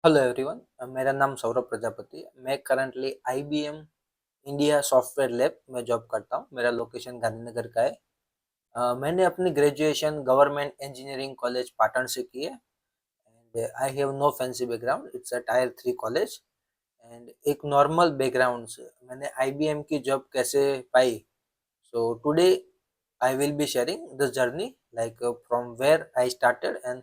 Hello everyone. मेरा नाम सौरभ प्रजापति है। मैं currently IBM India software lab में जॉब करता हूँ। मेरा लोकेशन गांधीनगर का है। मैंने अपनी graduation government engineering college Patan से की है and I have no fancy background. It's a tier 3 college and एक नॉर्मल बैकग्राउंड से मैंने आईबीएम की जॉब कैसे पाई। So today I will be sharing this journey like from where I started and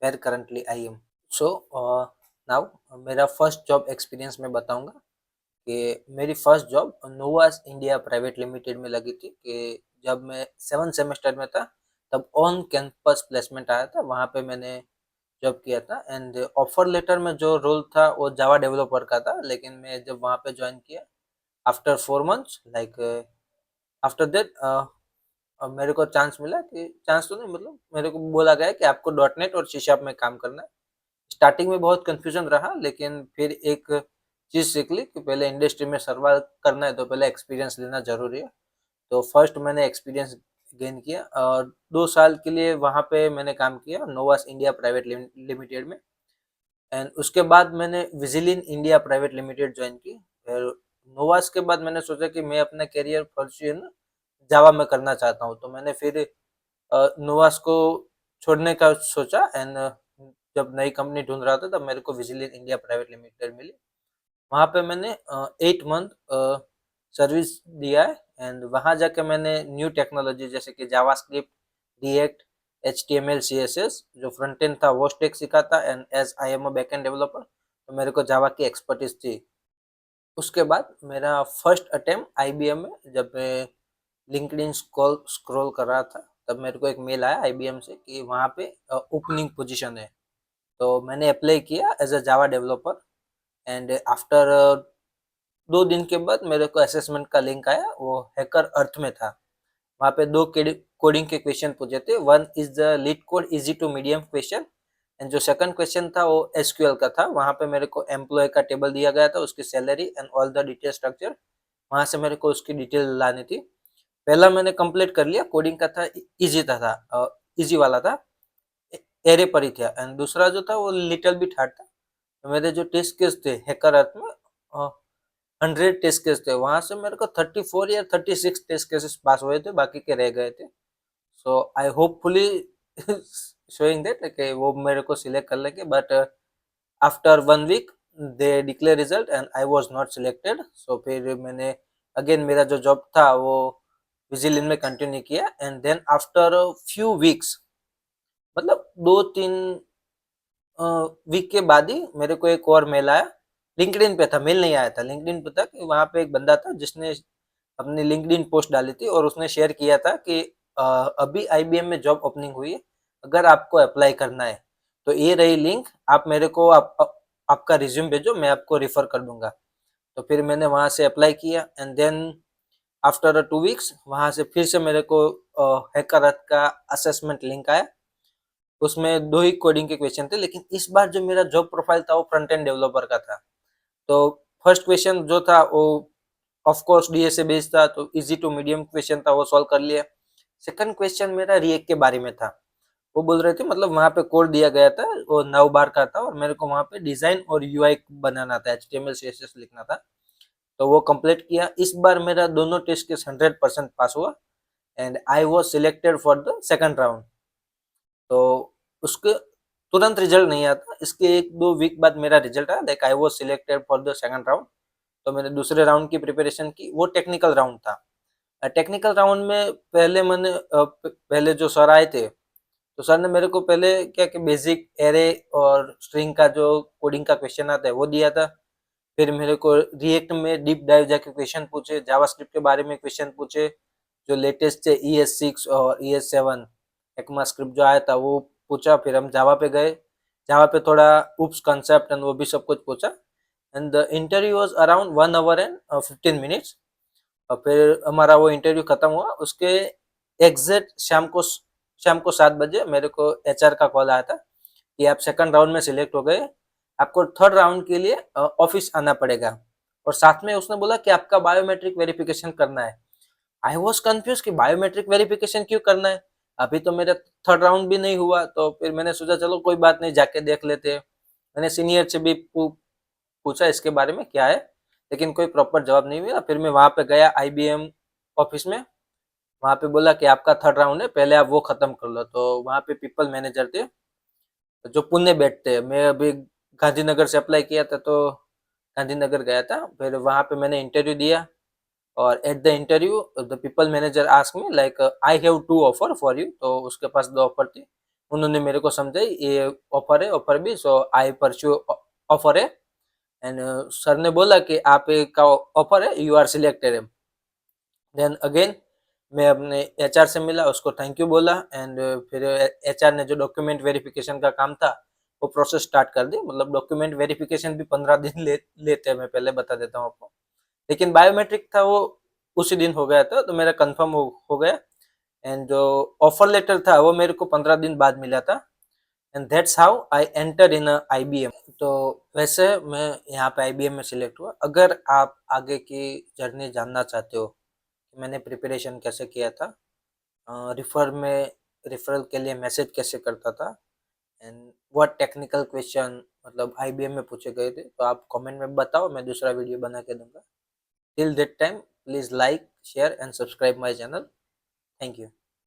where currently I am. So now मेरा first job experience मैं बताऊंगा कि मेरी first job Novas India private limited में लगी थी। कि जब मैं 7 सेमेस्टर में था तब ऑन कैंपस प्लेसमेंट आया था, वहाँ पे मैंने जॉब किया था एंड ऑफर लेटर में जो रोल था वो जावा डेवलपर का था। लेकिन मैं जब वहाँ पे ज्वाइन किया after 4 months like after that मेरे को चांस मिला कि चांस तो नहीं, मतलब मेरे को बोला गया कि आपको डॉट नेट और सी शार्प में काम करना है। स्टार्टिंग में बहुत कंफ्यूजन रहा, लेकिन फिर एक चीज़ सीख ली कि पहले इंडस्ट्री में सर्वाइव करना है तो पहले एक्सपीरियंस लेना ज़रूरी है। तो फर्स्ट मैंने एक्सपीरियंस गेन किया और 2 साल के लिए वहाँ पे मैंने काम किया नोवास इंडिया प्राइवेट लिमिटेड में। एंड उसके बाद मैंने विजिलिन इंडिया प्राइवेट लिमिटेड ज्वाइन की। फिर नोवास के बाद मैंने सोचा कि मैं अपना करियर परस्यू ना जावा में करना चाहता हूँ, तो मैंने फिर नोवास को छोड़ने का सोचा एंड जब नई कंपनी ढूंढ रहा था तब मेरे को विजिलिन इंडिया प्राइवेट लिमिटेड मिली। वहाँ पे मैंने 8 मंथ सर्विस दिया है एंड वहाँ जाके मैंने न्यू टेक्नोलॉजी जैसे कि जावास्क्रिप्ट, रिएक्ट, HTML, CSS जो फ्रंट एंड था वो स्टेक सीखा था and as I am a back end developer तो मेरे को जावा की एक्सपर्टीज थी। उसके बाद मेरा फर्स्ट अटेम्प्ट आईबीएम में, जब मैं लिंक्डइन स्क्रॉल कर रहा था तब मेरे को एक मेल आया आईबीएम से कि वहाँ पे ओपनिंग पोजीशन है। तो मैंने अप्लाई किया as a Java developer and after 2 दिन के बाद मेरे को असेसमेंट का लिंक आया, वो हैकर अर्थ में था। वहाँ पे दो कोडिंग के क्वेश्चन पूछे थे। One is the LeetCode easy to medium question and जो सेकंड क्वेश्चन था वो एसक्यूएल का था। वहाँ पे मेरे को एम्प्लॉय का टेबल दिया गया था, उसकी salary and all the detail structure, वहाँ से मेरे को उसकी डिटेल लानी थी। पहला मैंने कंप्लीट कर लिया, कोडिंग का था, इजी था, इजी वाला था, एरे पर ही था एंड दूसरा जो था वो लिटिल बिट हार्ड था। तो मेरे जो टेस्ट केस थे हैकर अर्थ में 100 टेस्ट केस थे, वहां से मेरे को 34 या 36 टेस्ट केसेस पास हुए थे, बाकी के रह गए थे। So I hopefully showing that कि वो मेरे को सिलेक्ट कर लेंगे, but after 1 week they declare result and I was not selected. So फिर मैंने अगेन मेरा जो जॉब था वो विजिलिन में कंटिन्यू किया and then after few weeks, मतलब 2-3 वीक के बाद ही मेरे को एक और मेल आया। लिंक्डइन पे था, मेल नहीं आया था, लिंक्डइन पे था कि वहाँ पे एक बंदा था जिसने अपनी लिंक्डइन पोस्ट डाली थी और उसने शेयर किया था कि अभी आईबीएम में जॉब ओपनिंग हुई है, अगर आपको अप्लाई करना है तो ये रही लिंक, आप मेरे को आपका रिज्यूम भेजो, मैं आपको रिफर कर दूंगा। तो फिर मैंने वहाँ से अप्लाई किया एंड देन आफ्टर 2 वीक्स वहाँ से फिर से मेरे को हैकर का असेसमेंट लिंक आया। उसमें दो ही कोडिंग के क्वेश्चन थे, लेकिन इस बार जो मेरा जॉब प्रोफाइल था वो फ्रंट एंड डेवलपर का था। तो फर्स्ट क्वेश्चन जो था वो ऑफ कोर्स डीएसए बेस्ड था, तो इजी टू मीडियम क्वेश्चन था, वो सॉल्व कर लिया। सेकंड क्वेश्चन मेरा रिएक्ट के बारे में था। वो बोल रहे थे, मतलब वहाँ पे कोड दिया गया था, वो 9 बार का था और मेरे को वहाँ पे डिजाइन और यूआई बनाना था, HTML CSS लिखना था। तो वो कंप्लीट किया। इस बार मेरा दोनों टेस्ट के 100% पास हुआ and I was selected for the second round. तो उसके तुरंत रिजल्ट नहीं आता, इसके 1-2 वीक बाद मेरा रिजल्ट आया, like I was selected for the second round. तो मैंने दूसरे राउंड की प्रिपरेशन की, वो टेक्निकल राउंड था। टेक्निकल राउंड में पहले जो सर आए थे, तो सर ने मेरे को पहले क्या कि बेसिक एरे और स्ट्रिंग का जो कोडिंग का क्वेश्चन आता है वो दिया था। फिर मेरे को रिएक्ट में डीप डाइव जाके क्वेश्चन पूछे, जावास्क्रिप्ट के बारे में क्वेश्चन पूछे, जो लेटेस्ट थे ES6 और ES7 ECMA स्क्रिप्ट जो आया था वो पूछा। फिर हम जावा पे गए, जावा पे थोड़ा उप्स कंसेप्ट एंड वो भी सब कुछ पूछा and the interview was around 1 our and 15 minutes. और फिर हमारा वो इंटरव्यू खत्म हुआ, उसके एग्जैक्ट शाम को 7 बजे मेरे को HR का कॉल आया था कि आप सेकंड राउंड में सिलेक्ट हो गए, आपको थर्ड राउंड के लिए ऑफिस आना पड़ेगा। और साथ में उसने बोला कि आपका बायोमेट्रिक वेरिफिकेशन करना है। आई वॉज कंफ्यूज कि बायोमेट्रिक वेरिफिकेशन क्यों करना है, अभी तो मेरा थर्ड राउंड भी नहीं हुआ। तो फिर मैंने सोचा चलो कोई बात नहीं, जाके देख लेते हैं। मैंने सीनियर से भी पूछा इसके बारे में क्या है, लेकिन कोई प्रॉपर जवाब नहीं मिला। फिर मैं वहाँ पे गया आईबीएम ऑफिस में, वहाँ पे बोला कि आपका थर्ड राउंड है, पहले आप वो खत्म कर लो। तो वहाँ पे पीपल मैनेजर थे जो पुणे बैठते हैं। मैं अभी गांधीनगर से अप्लाई किया था, तो गांधीनगर गया था। फिर वहाँ पे मैंने इंटरव्यू दिया, और at the interview the people manager ask me like I have two offer for you. तो उसके पास दो ऑफर थी, उन्होंने मेरे को समझाई ये ऑफर है, ऑफर भी। सो आई परस्यू ऑफर है, एंड सर ने बोला कि आप का ऑफर है, you are selected. Then again मैं अपने एचआर से मिला, उसको थैंक यू बोला, एंड फिर एचआर ने जो डॉक्यूमेंट वेरिफिकेशन का काम था वो प्रोसेस स्टार्ट कर दी। मतलब डॉक्यूमेंट वेरिफिकेशन भी 15 दिन लेते हैं, मैं पहले बता देता हूँ आपको। लेकिन बायोमेट्रिक था वो उसी दिन हो गया था, तो मेरा कंफर्म हो गया। एंड जो ऑफर लेटर था वो मेरे को 15 दिन बाद मिला था, and that's how I enter in IBM. तो वैसे मैं यहाँ पे आईबीएम में सिलेक्ट हुआ। अगर आप आगे की जर्नी जानना चाहते हो कि मैंने प्रिपरेशन कैसे किया था, रेफरल के लिए मैसेज कैसे करता था, एंड व्हाट टेक्निकल क्वेश्चन मतलब आईबीएम में पूछे गए थे, तो आप कमेंट में बताओ, मैं दूसरा वीडियो बना के दूंगा। Till that time, please like, share and subscribe my channel. Thank you.